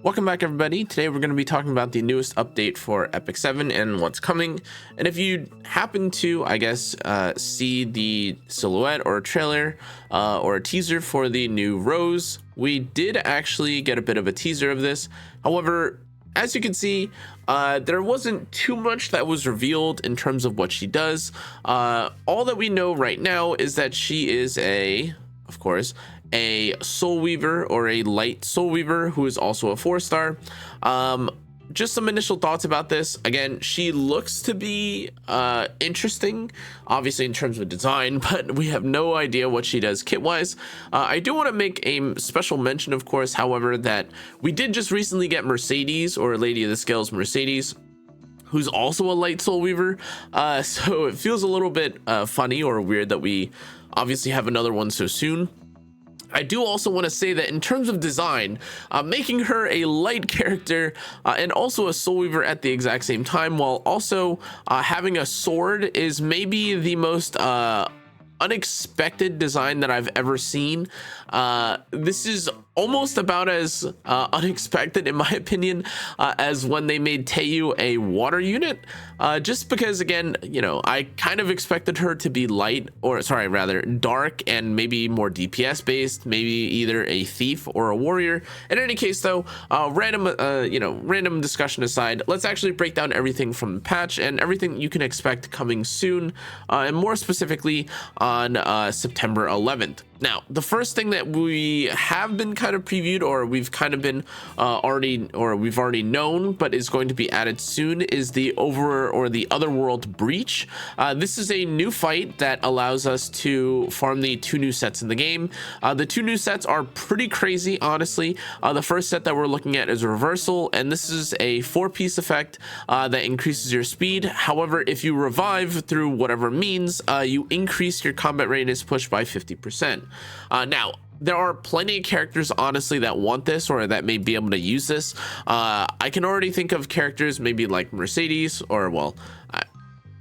Welcome back, everybody. Today we're going to be talking about the newest update for epicseven and what's coming. And if you happen to, see the silhouette or a trailer or a teaser for the new Rose, we did actually get a bit of a teaser of this. However, as you can see, there wasn't too much that was revealed in terms of what she does. All that we know right now is that she is of course, a soul weaver or a light soul weaver who is also a 4-star. Just some initial thoughts about this. Again, she looks to be interesting, obviously in terms of design, but we have no idea what she does kit wise. I do want to make a special mention, of course, however, that we did just recently get Mercedes, or Lady of the Scales Mercedes, who's also a light soul weaver. So it feels a little bit funny or weird that we obviously have another one so soon. I do also want to say that in terms of design, making her a light character and also a soul weaver at the exact same time, while also having a sword, is maybe the most unexpected design that I've ever seen. This is almost about as unexpected, in my opinion, as when they made Teiyu a water unit, just because, again, you know, I kind of expected her to be light, or sorry, rather dark, and maybe more DPS based, maybe either a thief or a warrior. In any case, though, random discussion aside, let's actually break down everything from the patch and everything you can expect coming soon, and more specifically on September 11th. Now, the first thing that we have been kind of previewed, or we've kind of been we've already known, but is going to be added soon, is the Otherworld breach. This is a new fight that allows us to farm the 2 new sets in the game. The 2 new sets are pretty crazy, honestly. The first set that we're looking at is reversal, and this is a 4-piece effect that increases your speed. However, if you revive through whatever means, you increase your combat readiness push by 50%. Now, there are plenty of characters, honestly, that want this or that may be able to use this. I can already think of characters maybe like Mercedes, or well,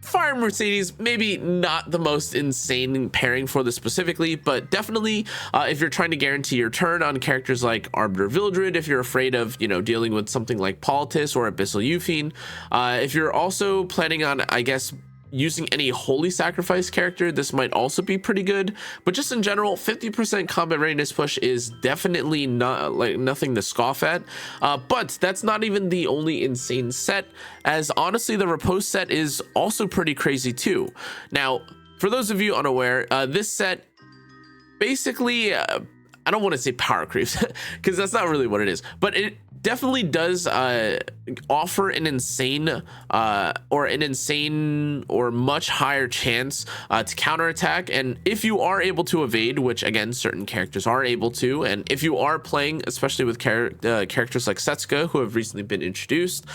Fire Mercedes, maybe not the most insane pairing for this specifically, but definitely if you're trying to guarantee your turn on characters like Arbiter Vildred, if you're afraid of, you know, dealing with something like Politis or Abyssal Euphine, if you're also planning on, I guess, using any holy sacrifice character, this might also be pretty good. But just in general, 50% combat readiness push is definitely not like nothing to scoff at. But that's not even the only insane set, as honestly the riposte set is also pretty crazy too. Now, for those of you unaware, this set basically I don't want to say power creeps because that's not really what it is, but it definitely does offer an insane or much higher chance to counterattack. And if you are able to evade, which again certain characters are able to, and if you are playing especially with characters like Setsuka, who have recently been introduced,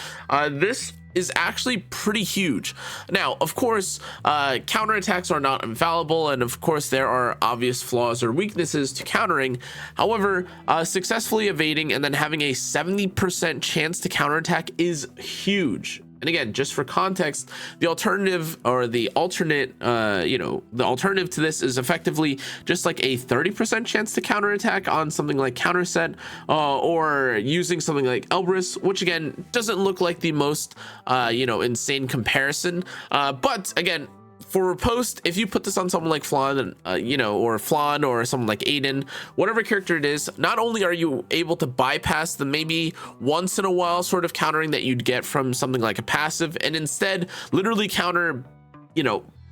this is actually pretty huge. Now, of course, counterattacks are not infallible, and of course there are obvious flaws or weaknesses to countering. However, successfully evading and then having a 70% chance to counterattack is huge. And again, just for context, the alternative or the alternate, the alternative to this is effectively just like a 30% chance to counterattack on something like Counterset, or using something like Elbrus, which again doesn't look like the most, insane comparison. But again, for riposte, if you put this on someone like Flan, or Flan, or someone like Aiden, whatever character it is, not only are you able to bypass the maybe once in a while sort of countering that you'd get from something like a passive, and instead literally counter,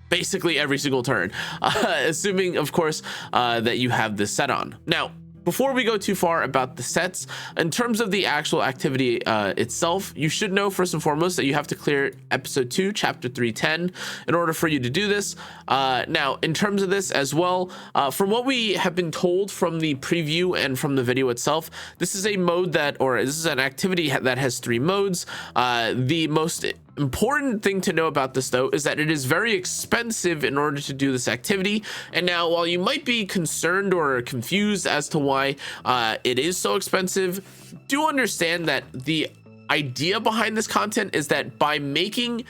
basically every single turn, assuming, of course, that you have this set on. Now, before we go too far about the sets, in terms of the actual activity itself, you should know first and foremost that you have to clear episode 2, chapter 310 in order for you to do this. Now, in terms of this as well, from what we have been told from the preview and from the video itself, this is a mode that, or this is an activity that has 3 modes. The most important thing to know about this, though, is that it is very expensive in order to do this activity. And now, while you might be concerned or confused as to why it is so expensive, do understand that the idea behind this content is that by making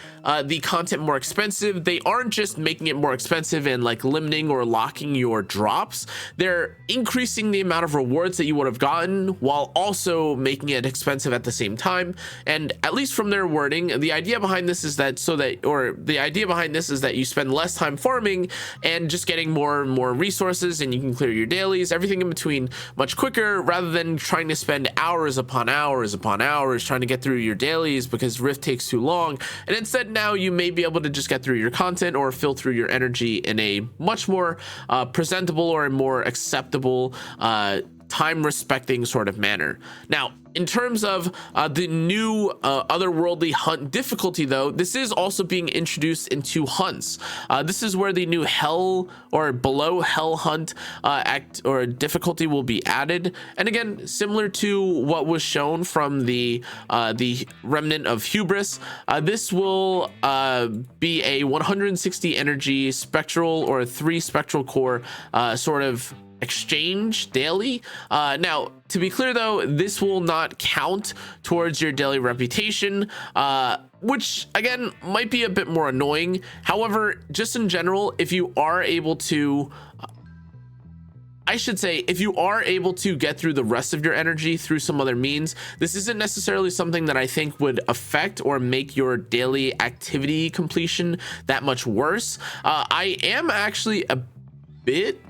the content more expensive, they aren't just making it more expensive and like limiting or locking your drops. They're increasing the amount of rewards that you would have gotten while also making it expensive at the same time. And at least from their wording, the idea behind this is that you spend less time farming and just getting more and more resources, and you can clear your dailies, everything in between, much quicker, rather than trying to spend hours upon hours upon hours trying to get through your dailies because Rift takes too long. And instead now you may be able to just get through your content or fill through your energy in a much more presentable or a more acceptable time respecting sort of manner. Now, in terms of the new otherworldly hunt difficulty, though, this is also being introduced into hunts. This is where the new hell or below hell hunt act or difficulty will be added. And again, similar to what was shown from the remnant of hubris, this will be a 160 energy spectral or 3 spectral core sort of exchange daily. Now, to be clear though, this will not count towards your daily reputation, which again might be a bit more annoying. However, just in general, if you are able to if you are able to get through the rest of your energy through some other means, this isn't necessarily something that I think would affect or make your daily activity completion that much worse. I am actually a bit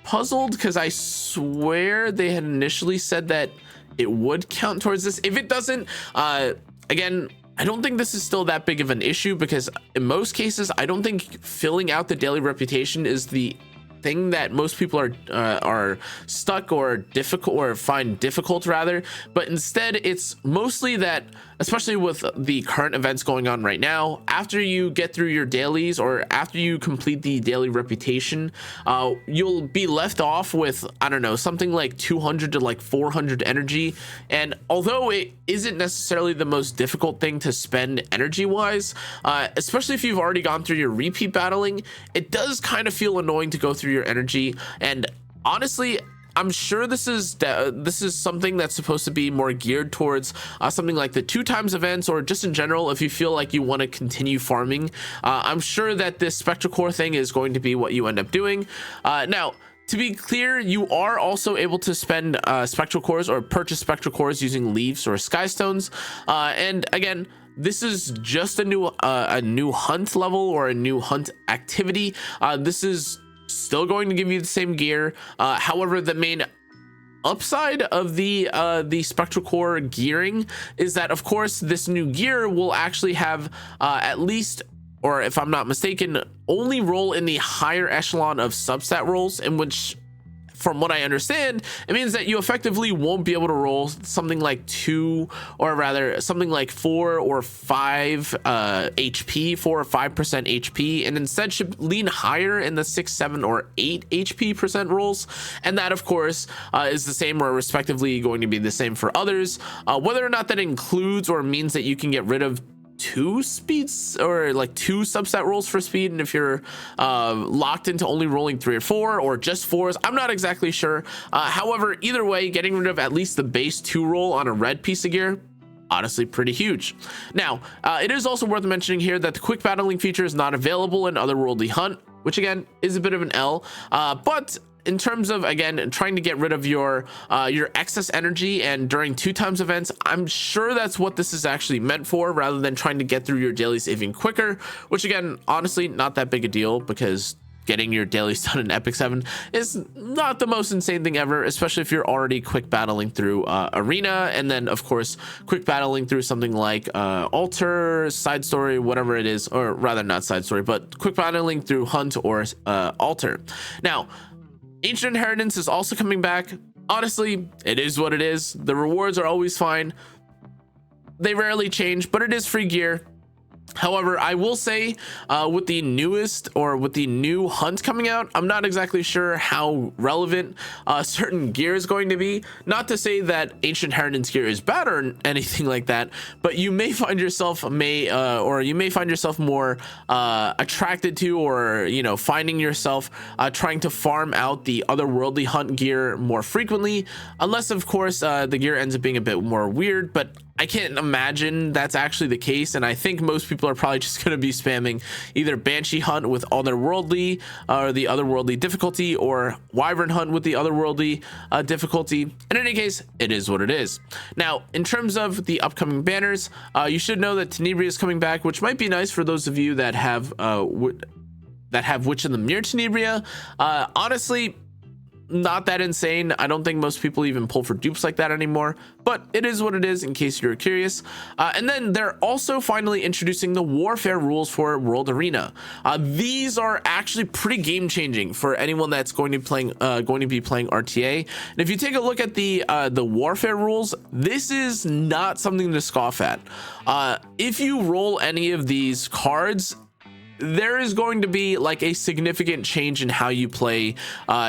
puzzled because I swear they had initially said that it would count towards this. If it doesn't, again, I don't think this is still that big of an issue, because in most cases I don't think filling out the daily reputation is the thing that most people are stuck or difficult or find difficult rather, but instead it's mostly that, especially with the current events going on right now, after you get through your dailies or after you complete the daily reputation, you'll be left off with, I don't know, something like 200 to like 400 energy. And although it isn't necessarily the most difficult thing to spend energy wise, especially if you've already gone through your repeat battling, it does kind of feel annoying to go through your energy. And honestly, I'm sure this is something that's supposed to be more geared towards something like the 2x events, or just in general if you feel like you want to continue farming. I'm sure that this spectral core thing is going to be what you end up doing. Now, to be clear, you are also able to spend spectral cores or purchase spectral cores using leaves or skystones. And again, this is just a new hunt level or a new hunt activity. This is still going to give you the same gear. However, the main upside of the spectral core gearing is that, of course, this new gear will actually have at least, or if I'm not mistaken, only roll in the higher echelon of substat rolls, in which, from what I understand, it means that you effectively won't be able to roll something like 2, or rather something like 4 or 5 HP, 4 or 5% HP, and instead should lean higher in the 6, 7, or 8 HP percent rolls. And that, of course, is the same, or respectively going to be the same for others. Whether or not that includes or means that you can get rid of 2 speeds or like 2 subset rolls for speed, and if you're locked into only rolling 3 or 4 or just 4s, I'm not exactly sure. However, either way, getting rid of at least the base 2 roll on a red piece of gear, honestly pretty huge. Now, it is also worth mentioning here that the quick battling feature is not available in Otherworldly Hunt, which again is a bit of an L, but in terms of, again, trying to get rid of your excess energy and during 2x events, I'm sure that's what this is actually meant for, rather than trying to get through your dailies even quicker, which again, honestly, not that big a deal, because getting your dailies done in epicseven is not the most insane thing ever, especially if you're already quick battling through arena, and then of course quick battling through something like altar, side story, whatever it is, or rather not side story, but quick battling through hunt or altar. Now, Ancient Inheritance is also coming back. Honestly, it is what it is. The rewards are always fine. They rarely change, but it is free gear. However, I will say with the newest, or with the new hunt coming out, I'm not exactly sure how relevant certain gear is going to be. Not to say that Ancient Inheritance gear is bad or anything like that, but you may find yourself more attracted to, or finding yourself trying to farm out the otherworldly hunt gear more frequently, unless of course the gear ends up being a bit more weird. But I can't imagine that's actually the case, and I think most people are probably just going to be spamming either Banshee Hunt with Otherworldly or the Otherworldly difficulty, or Wyvern Hunt with the Otherworldly difficulty. In any case, it is what it is. Now, in terms of the upcoming banners, you should know that Tenebria is coming back, which might be nice for those of you that have Witch of the Mirror Tenebria. Honestly, not that insane. I don't think most people even pull for dupes like that anymore, but it is what it is, in case you're curious. And then they're also finally introducing the warfare rules for World Arena. These are actually pretty game changing for anyone that's going to be playing RTA. And if you take a look at the warfare rules, this is not something to scoff at. If you roll any of these cards, there is going to be like a significant change in how you play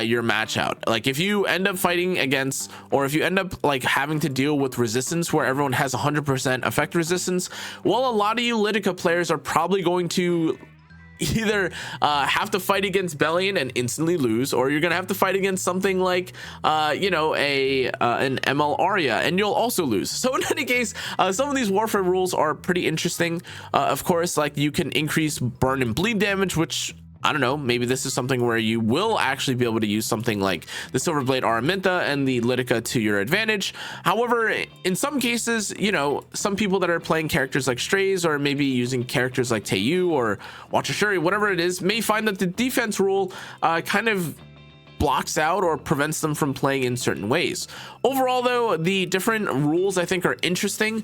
your match out. Like if you end up fighting against, or if you end up like having to deal with resistance where everyone has 100% effect resistance, well, a lot of you Litica players are probably going to either have to fight against Bellion and instantly lose, or you're gonna have to fight against something like you know, an ML Arya, and you'll also lose. So in any case, some of these warfare rules are pretty interesting. Of course, like you can increase burn and bleed damage, which, I don't know, maybe this is something where you will actually be able to use something like the Silverblade Araminta and the Litica to your advantage. However, in some cases, you know, some people that are playing characters like Strays, or maybe using characters like Teiyu or Watcher Shuri, whatever it is, may find that the defense rule kind of blocks out or prevents them from playing in certain ways. Overall, though, the different rules I think are interesting.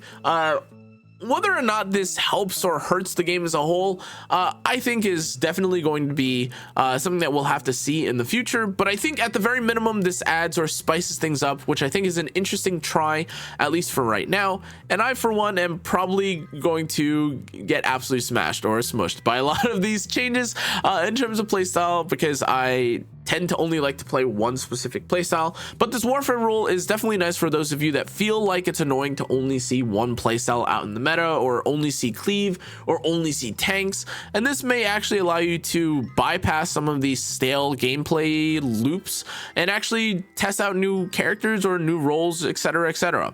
Whether or not this helps or hurts the game as a whole, I think is definitely going to be something that we'll have to see in the future. But I think at the very minimum, this adds or spices things up, which I think is an interesting try, at least for right now. And I, for one, am probably going to get absolutely smashed or smushed by a lot of these changes in terms of playstyle, because I tend to only like to play one specific playstyle. But this warfare rule is definitely nice for those of you that feel like it's annoying to only see one playstyle out in the meta, or only see cleave, or only see tanks. And this may actually allow you to bypass some of these stale gameplay loops and actually test out new characters or new roles, etc., etc.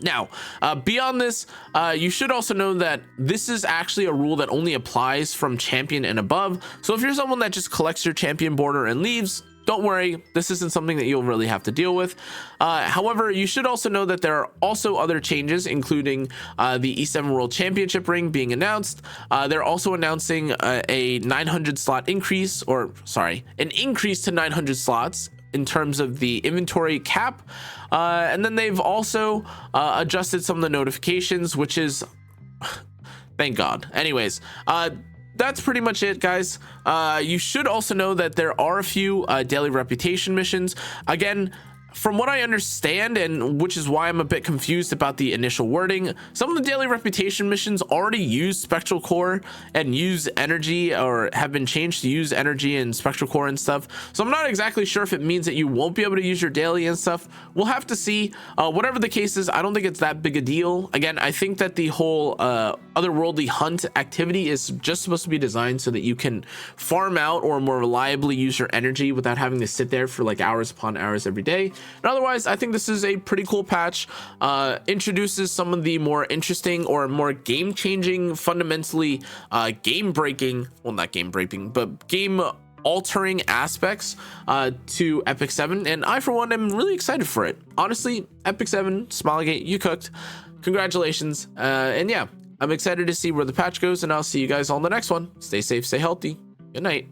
Now, beyond this, you should also know that this is actually a rule that only applies from champion and above. So if you're someone that just collects your champion border and leaves, don't worry, this isn't something that you'll really have to deal with. However, you should also know that there are also other changes, including the E7 World Championship ring being announced. They're also announcing a 900 slot increase, or sorry, an increase to 900 slots in terms of the inventory cap. And then they've also adjusted some of the notifications, which is thank God. Anyways, that's pretty much it, guys. You should also know that there are a few daily reputation missions. Again, from what I understand, and which is why I'm a bit confused about the initial wording, some of the daily reputation missions already use Spectral Core and use energy, or have been changed to use energy and Spectral Core and stuff. So I'm not exactly sure if it means that you won't be able to use your daily and stuff. We'll have to see. Whatever the case is, I don't think it's that big a deal. Again, I think that the whole Otherworldly hunt activity is just supposed to be designed so that you can farm out or more reliably use your energy without having to sit there for like hours upon hours every day. And otherwise, I think this is a pretty cool patch. Introduces some of the more interesting or more game-changing, fundamentally game-breaking, well, not game-breaking, but game-altering aspects to epicseven. And I, for one, am really excited for it. Honestly, epicseven, Smilegate, you cooked. Congratulations. And yeah, I'm excited to see where the patch goes, and I'll see you guys all in the next one. Stay safe, stay healthy. Good night.